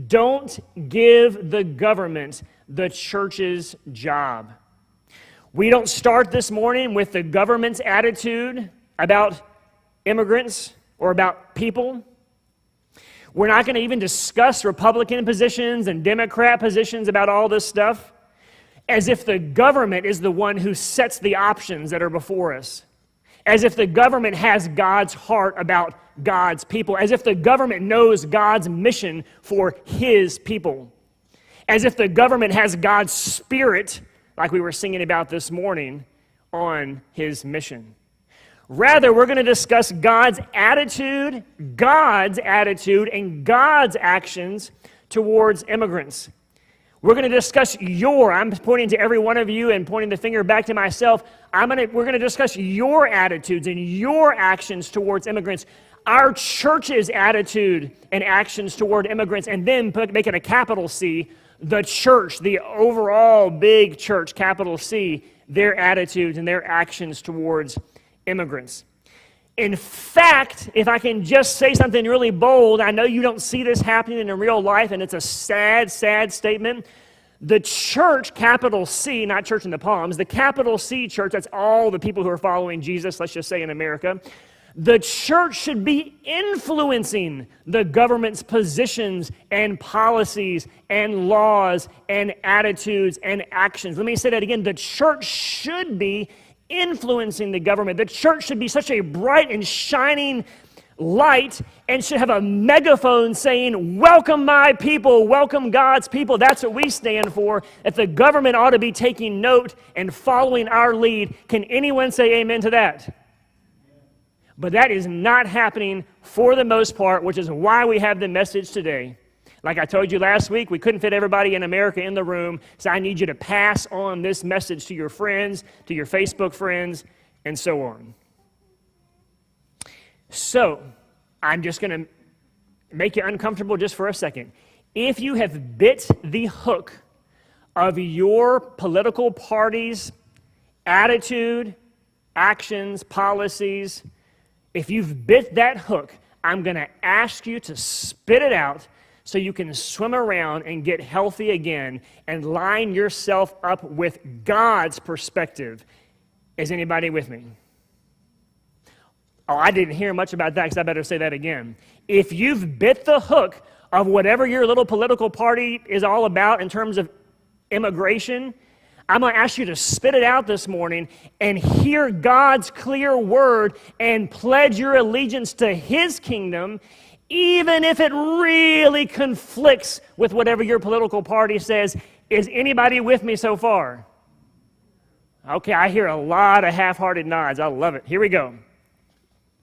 Don't give the government the church's job. We don't start this morning with the government's attitude about immigrants or about people. We're not going to even discuss Republican positions and Democrat positions about all this stuff, as if the government is the one who sets the options that are before us, as if the government has God's heart about God's people, as if the government knows God's mission for His people, as if the government has God's Spirit, like we were singing about this morning, on His mission. Rather, we're going to discuss God's attitude, and God's actions towards immigrants. We're going to discuss I'm pointing to every one of you and pointing the finger back to myself. We're going to discuss your attitudes and your actions towards immigrants, our church's attitude and actions toward immigrants, and then make it a capital C, the church, the overall big church, capital C, their attitudes and their actions towards immigrants. In fact, if I can just say something really bold, I know you don't see this happening in real life, and it's a sad, sad statement. The church, capital C, not church in the palms, the capital C church, that's all the people who are following Jesus, let's just say in America, the church should be influencing the government's positions and policies and laws and attitudes and actions. Let me say that again. The church should be influencing the government. The church should be such a bright and shining light and should have a megaphone saying, "Welcome my people, welcome God's people." That's what we stand for. That the government ought to be taking note and following our lead. Can anyone say amen to that? But that is not happening for the most part, which is why we have the message today. Like I told you last week, we couldn't fit everybody in America in the room, so I need you to pass on this message to your friends, to your Facebook friends, and so on. So, I'm just going to make you uncomfortable just for a second. If you have bit the hook of your political party's attitude, actions, policies, if you've bit that hook, I'm going to ask you to spit it out so you can swim around and get healthy again and line yourself up with God's perspective. Is anybody with me? Oh, I didn't hear much about that, because I better say that again. If you've bit the hook of whatever your little political party is all about in terms of immigration, I'm going to ask you to spit it out this morning and hear God's clear word and pledge your allegiance to His kingdom, even if it really conflicts with whatever your political party says. Is anybody with me so far? Okay, I hear a lot of half-hearted nods. I love it. Here we go.